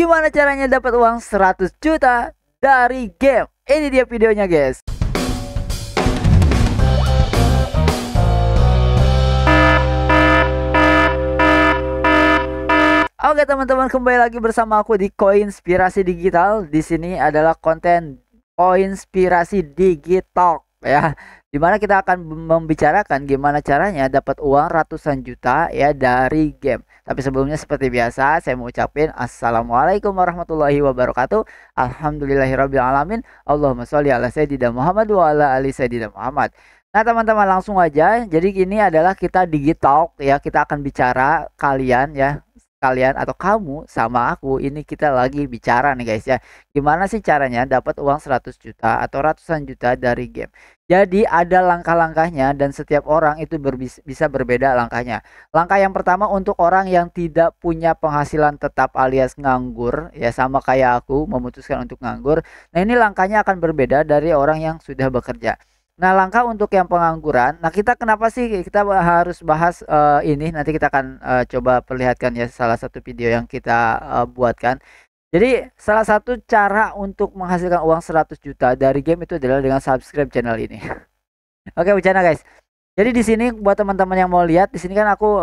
Gimana caranya dapat uang 100 juta dari game? Ini dia videonya, guys. Oke teman-teman, kembali lagi bersama aku di Koinspirasi Digital. Di sini adalah konten Koinspirasi Digital ya, dimana kita akan membicarakan gimana caranya dapat uang ratusan juta ya dari game. Tapi sebelumnya seperti biasa saya mau ucapin assalamualaikum warahmatullahi wabarakatuh. Alhamdulillahirabbil alamin. Allahumma sholli ala sayyidina Muhammad wa ala ali sayyidina Muhammad. Nah teman-teman, langsung aja. Jadi ini adalah kita digital ya, kita akan bicara kalian ya, kalian atau kamu sama aku ini kita lagi bicara nih guys ya. Gimana sih caranya dapat uang 100 juta atau ratusan juta dari game. Jadi ada langkah-langkahnya dan setiap orang itu bisa berbeda langkahnya. Langkah yang pertama untuk orang yang tidak punya penghasilan tetap alias nganggur ya, sama kayak aku memutuskan untuk nganggur. Nah ini langkahnya akan berbeda dari orang yang sudah bekerja. Nah, langkah untuk yang pengangguran. Nah, kita kenapa sih kita harus bahas ini? Nanti kita akan coba perlihatkan ya salah satu video yang kita buatkan. Jadi, salah satu cara untuk menghasilkan uang 100 juta dari game itu adalah dengan subscribe channel ini. Oke, bercanda guys. Jadi di sini buat teman-teman yang mau lihat, di sini kan aku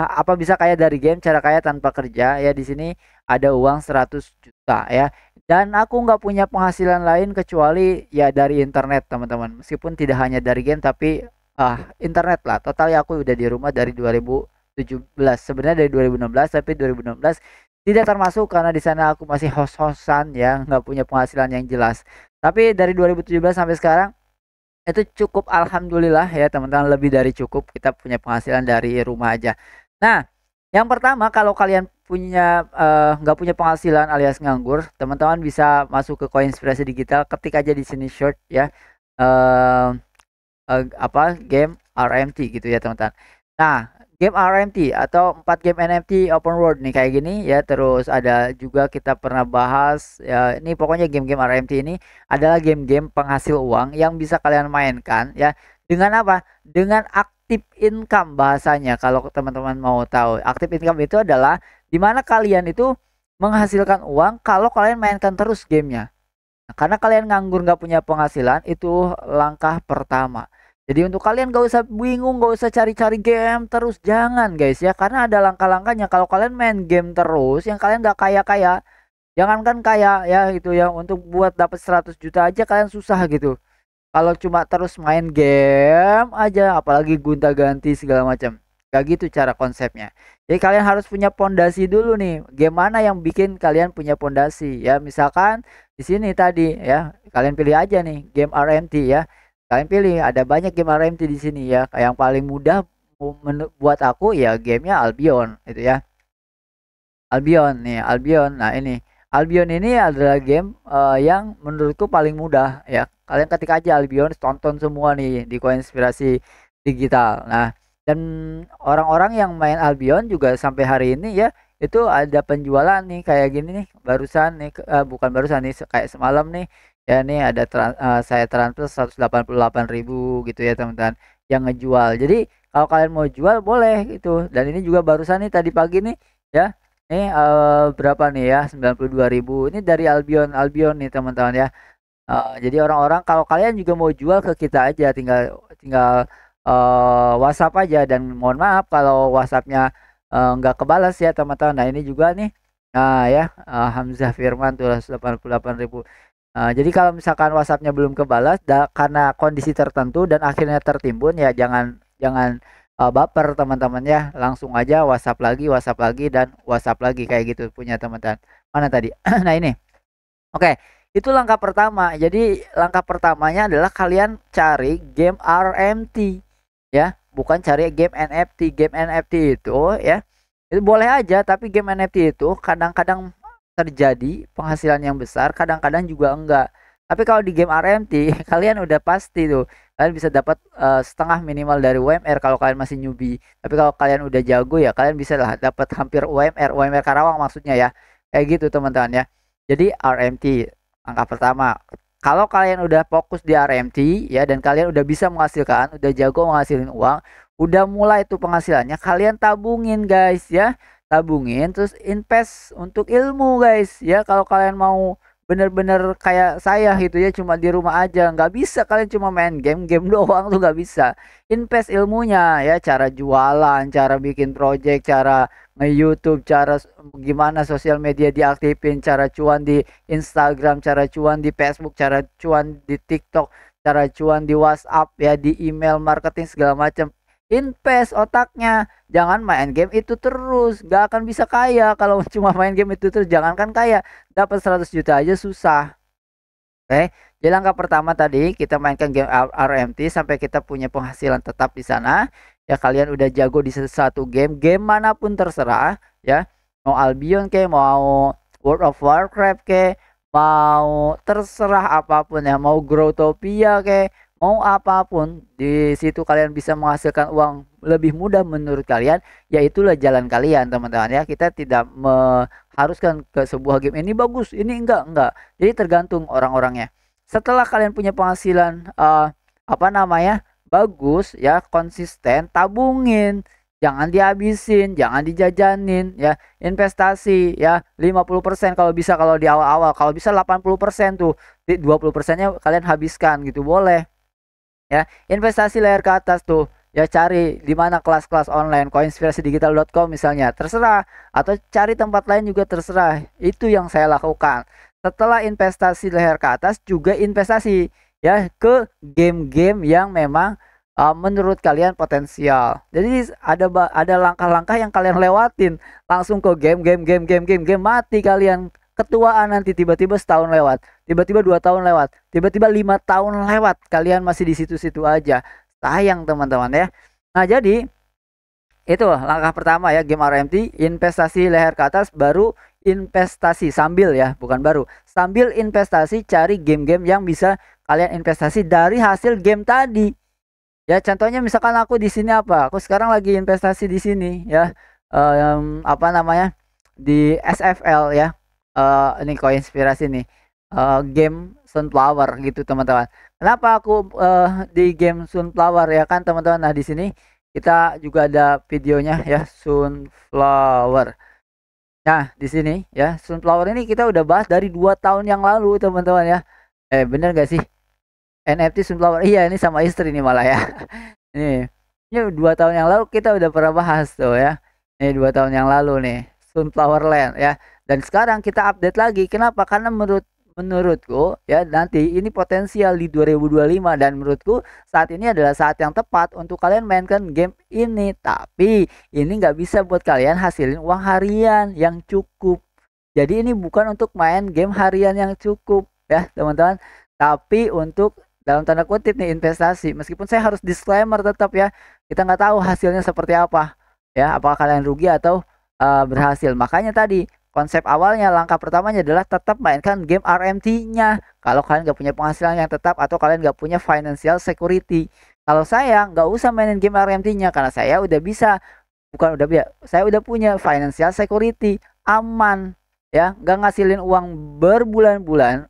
apa bisa kaya dari game, cara kaya tanpa kerja ya. Di sini ada uang 100 juta ya. Dan aku nggak punya penghasilan lain kecuali ya dari internet teman-teman. Meskipun tidak hanya dari game tapi internet lah. Total ya aku udah di rumah dari 2017. Sebenarnya dari 2016 tapi 2016 tidak termasuk karena di sana aku masih host-hostan ya, nggak punya penghasilan yang jelas. Tapi dari 2017 sampai sekarang itu cukup, alhamdulillah ya teman-teman, lebih dari cukup. Kita punya penghasilan dari rumah aja. Nah, yang pertama kalau kalian punya nggak punya penghasilan alias nganggur, teman-teman bisa masuk ke Koinspirasi Digital, ketik aja di sini short ya apa game RMT gitu ya teman-teman. Nah, game RMT atau 4 game NFT open world nih kayak gini ya. Terus ada juga kita pernah bahas ya, ini pokoknya game-game RMT ini adalah game-game penghasil uang yang bisa kalian mainkan ya. Dengan apa? Dengan active income bahasanya. Kalau teman-teman mau tahu, active income itu adalah dimana kalian itu menghasilkan uang kalau kalian mainkan terus gamenya. Nah, karena kalian nganggur nggak punya penghasilan, itu langkah pertama. Jadi untuk kalian gak usah bingung, gak usah cari-cari game terus, jangan guys ya. Karena ada langkah-langkahnya. Kalau kalian main game terus, yang kalian gak kaya-kaya, jangankan kaya ya gitu ya, untuk buat dapat 100 juta aja kalian susah gitu. Kalau cuma terus main game aja, apalagi gonta-ganti segala macam. Gak gitu cara konsepnya. Jadi kalian harus punya pondasi dulu nih. Game mana yang bikin kalian punya pondasi ya? Misalkan di sini tadi ya, kalian pilih aja nih game RMT ya. Kalian pilih, ada banyak game RMT di sini ya. Yang paling mudah buat aku ya gamenya Albion itu ya. Albion nih, Albion. Nah, ini Albion ini adalah game yang menurutku paling mudah ya. Kalian ketik aja Albion, tonton semua nih di Koinspirasi Digital. Nah, dan orang-orang yang main Albion juga sampai hari ini ya, itu ada penjualan nih kayak gini nih, barusan nih bukan barusan nih, kayak semalam nih ya, nih ada saya transfer 188.000 gitu ya teman-teman yang ngejual. Jadi kalau kalian mau jual boleh gitu. Dan ini juga barusan nih tadi pagi nih ya. Ini berapa nih ya, 92.000. Ini dari Albion nih teman-teman ya. Jadi orang-orang, kalau kalian juga mau jual ke kita aja, tinggal WhatsApp aja. Dan mohon maaf kalau WhatsAppnya nggak kebalas ya teman-teman. Nah ini juga nih, nah ya, Hamzah Firman tuh 188.000. Jadi kalau misalkan WhatsAppnya belum kebalas karena kondisi tertentu dan akhirnya tertimbun ya, jangan baper teman-teman ya. Langsung aja WhatsApp lagi dan WhatsApp lagi kayak gitu punya teman-teman. Mana tadi? Nah ini. Oke, itu langkah pertama. Jadi langkah pertamanya adalah kalian cari game RMT ya, bukan cari game NFT. Game NFT itu ya, itu boleh aja, tapi game NFT itu kadang-kadang terjadi penghasilan yang besar, kadang-kadang juga enggak. Tapi kalau di game RMT kalian udah pasti tuh kalian bisa dapat setengah minimal dari UMR kalau kalian masih newbie. Tapi kalau kalian udah jago ya kalian bisa lah dapat hampir UMR Karawang maksudnya ya. Kayak gitu teman-teman ya. Jadi RMT langkah pertama. Kalau kalian udah fokus di RMT ya, dan kalian udah bisa menghasilkan, udah jago menghasilin uang, udah mulai tuh penghasilannya, kalian tabungin guys ya. tabungin terus invest untuk ilmu guys ya. Kalau kalian mau bener-bener kayak saya gitu ya, cuma di rumah aja, nggak bisa kalian cuma main game doang tuh, nggak bisa. Invest ilmunya ya, cara jualan, cara bikin project, cara nge-YouTube, cara gimana sosial media diaktifin, cara cuan di Instagram, cara cuan di Facebook, cara cuan di TikTok, cara cuan di WhatsApp ya, di email marketing segala macam. Invest otaknya, jangan main game itu terus, gak akan bisa kaya kalau cuma main game itu terus. Jangankan kaya, dapat 100 juta aja susah. Oke, jadi langkah pertama tadi kita mainkan game RMT sampai kita punya penghasilan tetap di sana. Ya kalian udah jago di satu game manapun terserah ya. Mau Albion ke, mau World of Warcraft ke, mau terserah apapun ya, mau Growtopia ke, mau apapun, di situ kalian bisa menghasilkan uang lebih mudah menurut kalian, ya itulah jalan kalian teman-teman ya. Kita tidak mengharuskan ke sebuah game ini bagus, ini enggak. Jadi tergantung orang-orangnya. Setelah kalian punya penghasilan apa namanya bagus ya, konsisten, tabungin, jangan dihabisin, jangan dijajanin ya. Investasi ya 50% kalau bisa, kalau di awal-awal, kalau bisa 80% tuh, 20%-nya kalian habiskan gitu boleh ya. Investasi layar ke atas tuh ya, cari di mana kelas-kelas online, koinspirasidigital.com misalnya, terserah, atau cari tempat lain juga terserah. Itu yang saya lakukan. Setelah investasi layar ke atas, juga investasi ya ke game-game yang memang menurut kalian potensial. Jadi ada langkah-langkah yang kalian lewatin, langsung ke game, mati kalian. Ketuaan nanti, tiba-tiba setahun lewat, tiba-tiba 2 tahun lewat, tiba-tiba 5 tahun lewat, kalian masih di situ-situ aja. Sayang teman-teman ya. Nah jadi itu langkah pertama ya, game RMT, investasi leher ke atas, baru investasi sambil ya, bukan baru, sambil investasi cari game-game yang bisa kalian investasi dari hasil game tadi. Ya contohnya misalkan aku di sini apa? Aku sekarang lagi investasi di sini ya. Apa namanya? Di SFL ya. Ini koinspirasi nih. Game Sunflower gitu teman-teman. Kenapa aku di game Sunflower ya kan teman-teman? Nah, di sini kita juga ada videonya ya, Sunflower. Nah, di sini ya, Sunflower ini kita udah bahas dari 2 tahun yang lalu teman-teman ya. Bener gak sih? NFT Sunflower. Iya, ini sama istri nih malah ya. Ini 2 tahun yang lalu kita udah pernah bahas tuh ya. Ini 2 tahun yang lalu nih, Sunflower Land ya. Dan sekarang kita update lagi. Kenapa? Karena menurutku ya, nanti ini potensial di 2025, dan menurutku saat ini adalah saat yang tepat untuk kalian mainkan game ini. Tapi ini nggak bisa buat kalian hasilin uang harian yang cukup. Jadi ini bukan untuk main game harian yang cukup ya teman-teman, tapi untuk dalam tanda kutip nih investasi. Meskipun saya harus disclaimer tetap ya, kita nggak tahu hasilnya seperti apa ya, apakah kalian rugi atau berhasil. Makanya tadi konsep awalnya, langkah pertamanya adalah tetap mainkan game RMT-nya kalau kalian nggak punya penghasilan yang tetap atau kalian nggak punya financial security. Kalau saya nggak usah mainin game RMT-nya karena saya udah bisa, bukan udah bisa, saya udah punya financial security, aman ya, nggak ngasilin uang berbulan-bulan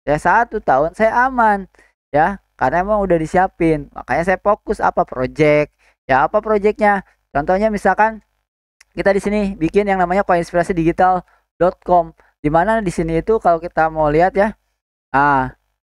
ya, 1 tahun saya aman ya, karena emang udah disiapin. Makanya saya fokus apa project ya, apa projectnya. Contohnya misalkan kita di sini bikin yang namanya koinspirasidigital.com, dimana di sini itu kalau kita mau lihat ya,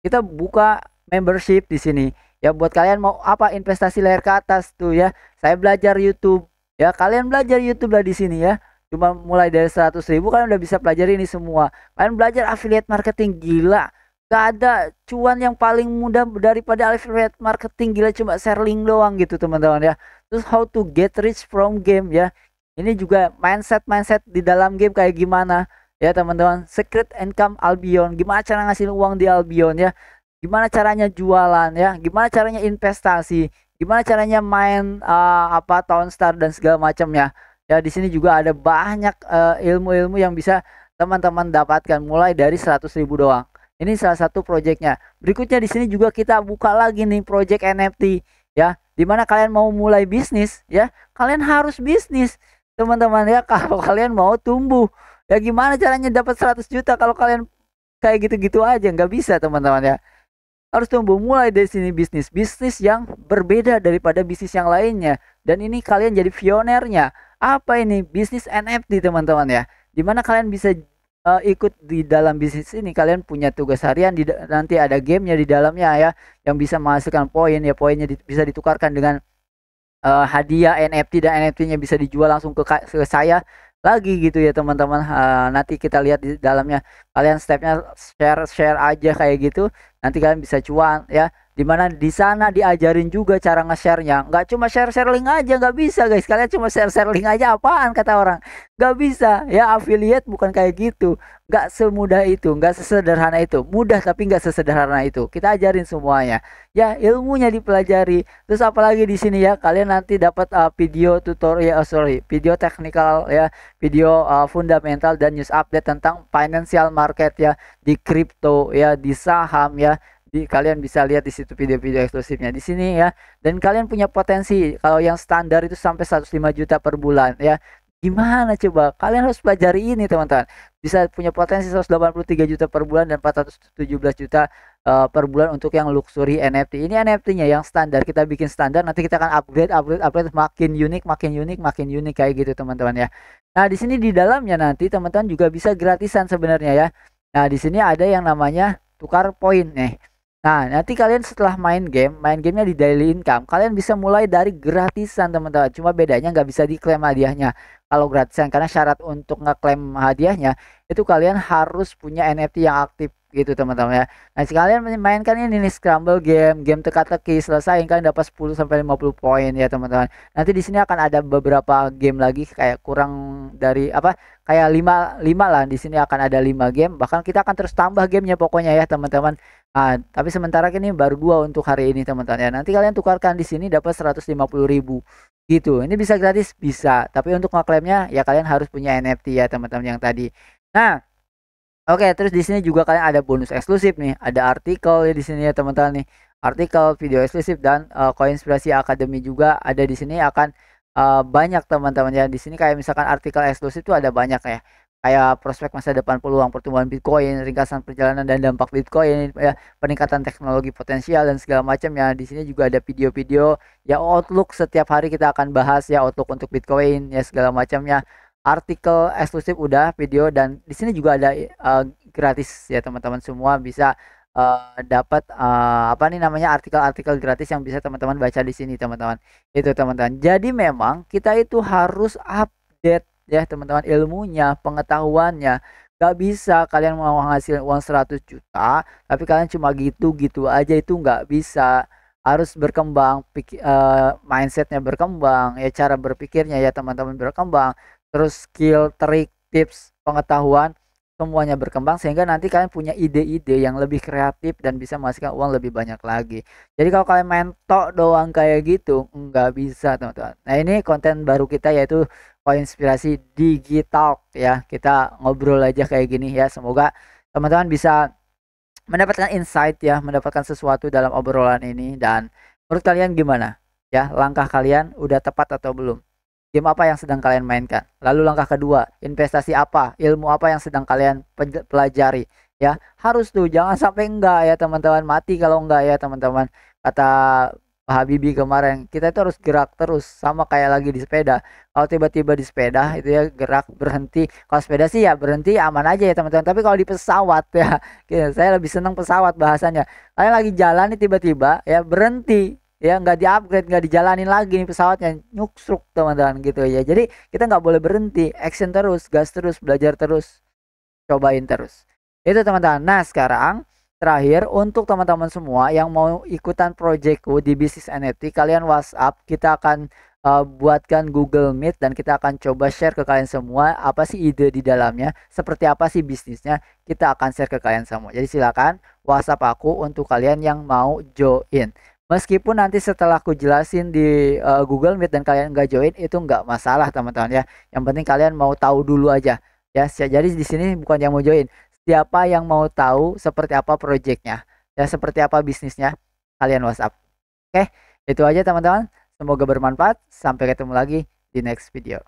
kita buka membership di sini ya, buat kalian mau apa investasi layar ke atas tuh ya. Saya belajar YouTube ya, kalian belajar YouTube lah di sini ya. Cuma mulai dari 100.000 kalian udah bisa pelajari ini semua. Kalian belajar affiliate marketing, gila. Gak ada cuan yang paling mudah daripada affiliate marketing, gila, cuma share link doang gitu teman-teman ya. Terus how to get rich from game ya. Ini juga mindset di dalam game kayak gimana ya teman-teman. Secret income Albion, gimana cara ngasih uang di Albion ya, gimana caranya jualan ya, gimana caranya investasi, gimana caranya main apa Town Star dan segala macamnya ya. Di sini juga ada banyak ilmu-ilmu yang bisa teman-teman dapatkan mulai dari 100.000 doang. Ini salah satu projectnya. Berikutnya di sini juga kita buka lagi nih project NFT ya, dimana kalian mau mulai bisnis ya, kalian harus bisnis teman-teman ya. Kalau kalian mau tumbuh ya, gimana caranya dapat 100 juta kalau kalian kayak gitu-gitu aja, nggak bisa teman-teman ya. Harus tumbuh, mulai dari sini bisnis yang berbeda daripada bisnis yang lainnya, dan ini kalian jadi pionernya. Apa ini? Bisnis NFT teman-teman ya. Dimana kalian bisa ikut di dalam bisnis ini, kalian punya tugas harian nanti ada gamenya di dalamnya ya, yang bisa menghasilkan poin ya, poinnya bisa ditukarkan dengan hadiah NFT, dan NFT-nya bisa dijual langsung ke saya lagi gitu ya teman-teman. Nanti kita lihat di dalamnya, kalian stepnya share aja kayak gitu, nanti kalian bisa cuan ya. Dimana di sana diajarin juga cara nge-share-nya, nggak cuma share link aja, nggak bisa guys. Kalian cuma share link aja apaan kata orang, nggak bisa ya. Affiliate bukan kayak gitu, nggak semudah itu, nggak sesederhana itu. Mudah tapi nggak sesederhana itu. Kita ajarin semuanya ya, ilmunya dipelajari. Terus apalagi di sini ya, kalian nanti dapat video tutorial, video teknikal ya, video fundamental dan news update tentang financial market ya, di kripto ya, di saham ya. Kalian bisa lihat di situ video-video eksklusifnya di sini ya. Dan kalian punya potensi, kalau yang standar itu sampai 105 juta per bulan ya. Gimana coba? Kalian harus pelajari ini teman-teman. Bisa punya potensi 183 juta per bulan dan 417 juta per bulan untuk yang luxury NFT. Ini NFT-nya yang standar, kita bikin standar, nanti kita akan upgrade makin unik kayak gitu teman-teman ya. Nah, di sini di dalamnya nanti teman-teman juga bisa gratisan sebenarnya ya. Nah, di sini ada yang namanya tukar poin nih. Nah, nanti kalian setelah main gamenya di daily income, kalian bisa mulai dari gratisan teman-teman. Cuma bedanya nggak bisa diklaim hadiahnya kalau gratisan, karena syarat untuk ngeklaim hadiahnya itu kalian harus punya NFT yang aktif gitu teman-teman ya. Nah, sekalian mainkan ini nih, scramble game teka-teki, selesai kalian dapat 10 sampai 50 poin ya teman-teman. Nanti di sini akan ada beberapa game lagi, kayak kurang dari apa, kayak 5 lah. Di sini akan ada 5 game, bahkan kita akan terus tambah gamenya pokoknya ya teman-teman. Nah, tapi sementara ini baru 2 untuk hari ini teman-teman ya. Nanti kalian tukarkan di sini dapat 150.000 gitu. Ini bisa gratis, bisa. Tapi untuk ngeklaimnya ya kalian harus punya NFT ya teman-teman yang tadi. Nah, oke, terus di sini juga kalian ada bonus eksklusif nih. Ada artikel ya di sini ya teman-teman nih. Artikel, video eksklusif, dan Koinspirasi Academy juga ada di sini, akan banyak teman-teman ya. Di sini kayak misalkan artikel eksklusif itu ada banyak ya. Kayak prospek masa depan, peluang pertumbuhan Bitcoin, ringkasan perjalanan dan dampak Bitcoin ya, peningkatan teknologi potensial dan segala macam ya. Di sini juga ada video-video ya, outlook setiap hari kita akan bahas ya, outlook untuk Bitcoin ya, segala macamnya. Artikel eksklusif udah, video, dan di sini juga ada gratis ya teman-teman, semua bisa dapat apa nih namanya, artikel-artikel gratis yang bisa teman-teman baca di sini teman-teman. Itu teman-teman. Jadi memang kita itu harus update ya teman-teman, ilmunya, pengetahuannya. Gak bisa kalian mau menghasilkan uang 100 juta tapi kalian cuma gitu-gitu aja, itu nggak bisa. Harus berkembang, mindsetnya berkembang ya, cara berpikirnya ya teman-teman berkembang, terus skill, trik, tips, pengetahuan semuanya berkembang, sehingga nanti kalian punya ide-ide yang lebih kreatif dan bisa menghasilkan uang lebih banyak lagi. Jadi kalau kalian main tok doang kayak gitu nggak bisa teman-teman. Nah, ini konten baru kita yaitu Koinspirasi Digital ya. Kita ngobrol aja kayak gini ya. Semoga teman-teman bisa mendapatkan insight ya, mendapatkan sesuatu dalam obrolan ini. Dan menurut kalian gimana ya, langkah kalian udah tepat atau belum? Game apa yang sedang kalian mainkan? Lalu langkah kedua, investasi apa, ilmu apa yang sedang kalian pelajari ya. Harus tuh, jangan sampai enggak ya teman-teman, mati kalau enggak ya teman-teman. Kata Pak Habibie kemarin, kita itu harus gerak terus, sama kayak lagi di sepeda. Kalau tiba-tiba di sepeda itu ya gerak, berhenti. Kalau sepeda sih ya berhenti aman aja ya teman-teman. Tapi kalau di pesawat ya, saya lebih senang pesawat bahasanya. Kalian lagi jalan nih tiba-tiba ya berhenti ya, nggak di-upgrade, nggak dijalanin lagi nih pesawatnya, nyuksruk teman-teman gitu ya. Jadi kita nggak boleh berhenti, action terus, gas terus, belajar terus, cobain terus. Itu teman-teman. Nah, sekarang terakhir untuk teman-teman semua yang mau ikutan projectku di bisnis NFT, kalian WhatsApp, kita akan buatkan Google Meet dan kita akan coba share ke kalian semua apa sih ide di dalamnya, seperti apa sih bisnisnya, kita akan share ke kalian semua. Jadi silakan WhatsApp aku untuk kalian yang mau join. Meskipun nanti setelah aku jelasin di Google Meet dan kalian nggak join, itu nggak masalah teman-teman ya. Yang penting kalian mau tahu dulu aja ya. Jadi di sini bukan yang mau join, siapa yang mau tahu seperti apa projectnya ya, seperti apa bisnisnya, kalian WhatsApp. Oke, itu aja teman-teman. Semoga bermanfaat. Sampai ketemu lagi di next video.